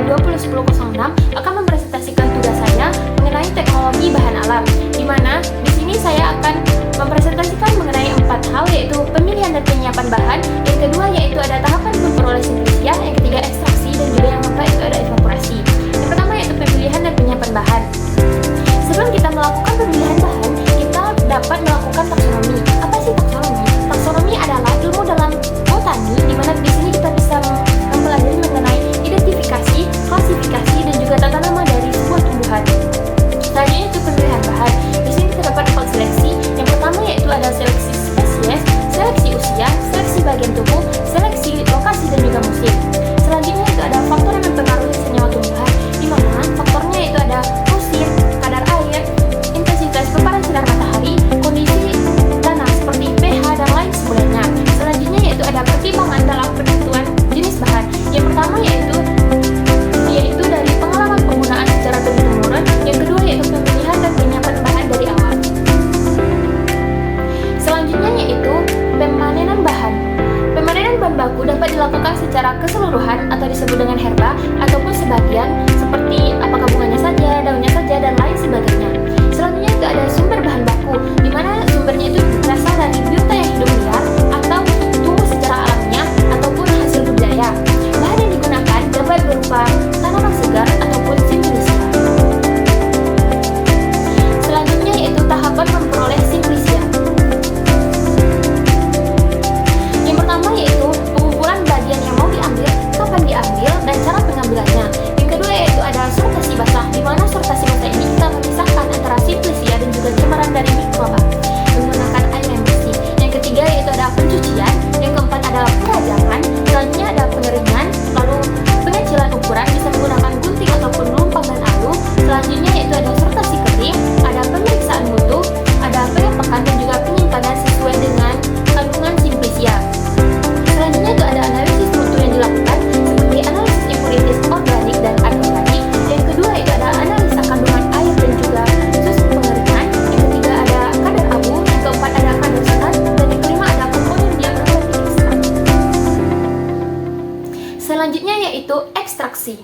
2010-06 akan mempresentasikan tugas saya mengenai teknologi bahan alam, di mana di sini saya akan mempresentasikan mengenai 4 hal, yaitu pemilihan dan penyiapan bahan, yang kedua yaitu ada tahapan memperoleh simplicia, yang ketiga ekstraksi, dan juga yang keempat itu ada evaporasi. Yang pertama yaitu pemilihan dan penyiapan bahan. Sebelum kita melakukan pemilihan bahan, kita dapat melakukan taksonomi. Apa sih taksonomi? Taksonomi adalah ilmu dalam botani, di mana di sini kita bisa mempelajari mengenai identifikasi, klasifikasi, dan juga tata nama dari sebuah tumbuhan. Selanjutnya itu pemilihan bahan. Di sini terdapat 4 seleksi. Yang pertama yaitu ada seleksi spesies, seleksi usia, seleksi bagian tubuh, seleksi lokasi dan juga musim. Selanjutnya itu ada faktor yang mempengaruhi senyawa tumbuhan, di mana faktornya itu ada musim, kadar air, intensitas paparan sinar matahari, kondisi tanah seperti pH dan lain sebagainya. Selanjutnya yaitu ada pertimbangan dalam penentuan jenis bahan. Yang pertama yaitu dari pengalaman penggunaan secara turun-temurun. Yang kedua yaitu pemilihan dan penyiapan bahan dari awal. Selanjutnya yaitu pemanenan bahan. Pemanenan bahan baku dapat dilakukan secara keseluruhan atau disebut dengan herba, ataupun sebagian seperti apakah bunganya saja, daunnya saja, dan lain sebagainya. Selanjutnya itu ada sumber bahan baku, di mana sumbernya itu berasal dari biota yang hidup liar atau tumbuh secara alamiah ataupun hasil budidaya. Bahan yang digunakan dapat berupa tanaman segar ataupun simplicia. Selanjutnya yaitu tahapan memperoleh simplicia. Yang pertama yaitu pengumpulan bagian yang mau diambil, kapan diambil, dan cara pengambilannya. Yang kedua yaitu ada sortasi basah, di mana sortasi basah ini kita memisahkan antara simplicia dan juga cemaran dari mikroba menggunakan air yang bersih. Yang ketiga yaitu ada pencucian. Yang keempat adalah perajangan. Selanjutnya ada pengeringan, lalu pengecilan ukuran bisa menggunakan gunting ataupun lumpang dan alu. Selanjutnya yaitu ada sortasi kering, ada pemeriksaan mutu, ada pengepakan dan juga penyimpanan sesuai dengan kandungan simplicia. Selanjutnya itu ada analisis mutu yang dilakukan seperti analisis impuritas organik dan anorganik. Yang kedua itu ada analisa kandungan air dan juga susu pengeringan. Yang ketiga ada kadar abu. Yang keempat ada kadar serat, dan yang kelima ada komponen diagram dan ekstrak. Selanjutnya yaitu ekstraksi.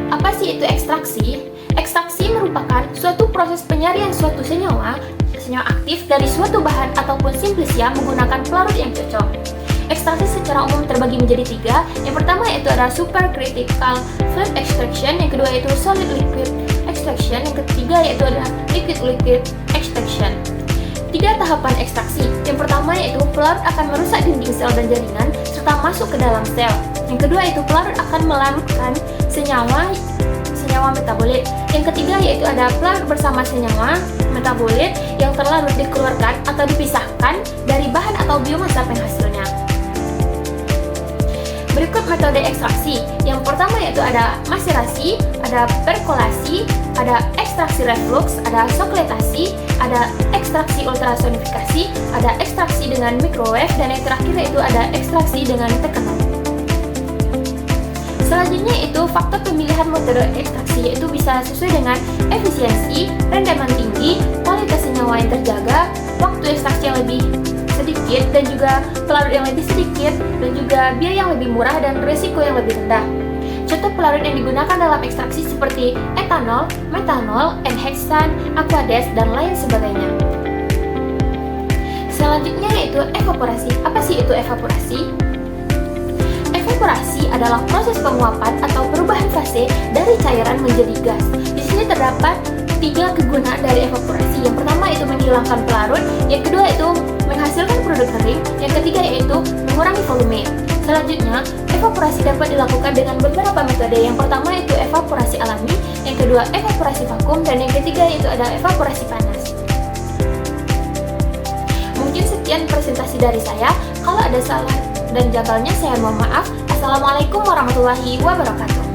Apa sih itu ekstraksi? Ekstraksi merupakan suatu proses penyarian suatu senyawa aktif dari suatu bahan ataupun simplicia menggunakan pelarut yang cocok. Ekstraksi secara umum terbagi menjadi 3. Yang pertama yaitu ada supercritical fluid extraction, yang kedua yaitu solid liquid extraction, yang ketiga yaitu ada liquid extraction. 3 tahapan ekstraksi. Yang pertama yaitu pelarut akan merusak dinding sel dan jaringan serta masuk ke dalam sel. Yang kedua yaitu pelarut akan melarutkan senyawa metabolit. Yang ketiga yaitu ada pelarut bersama senyawa metabolit yang terlarut dikeluarkan atau dipisahkan dari bahan atau biomasa penghasilnya. Berikut metode ekstraksi. Yang pertama yaitu ada maserasi, ada perkolasi, ada ekstraksi reflux, ada sokletasi, ada ekstraksi ultrasonifikasi, ada ekstraksi dengan microwave, dan yang terakhir yaitu ada ekstraksi dengan tekanan. Selanjutnya itu faktor pemilihan metode ekstraksi, yaitu bisa sesuai dengan efisiensi, rendaman tinggi, kualitas senyawa yang terjaga, waktu ekstraksi yang lebih sedikit dan juga pelarut yang lebih sedikit, dan juga biaya yang lebih murah dan risiko yang lebih rendah. Contoh pelarut yang digunakan dalam ekstraksi seperti etanol, metanol, enhexan, aquades, dan lain sebagainya. Selanjutnya yaitu evaporasi. Apa sih itu evaporasi? Evaporasi adalah proses penguapan atau perubahan fase dari cairan menjadi gas. Di sini terdapat 3 kegunaan dari evaporasi. Yang pertama yaitu menghilangkan pelarut, yang kedua yaitu menghasilkan produk kering, yang ketiga yaitu mengurangi volume. Selanjutnya, evaporasi dapat dilakukan dengan beberapa metode. Yang pertama yaitu evaporasi alami, yang kedua evaporasi vakum, dan yang ketiga yaitu ada evaporasi panas. Mungkin sekian presentasi dari saya. Kalau ada salah dan janggalnya saya mohon maaf. Assalamualaikum warahmatullahi wabarakatuh.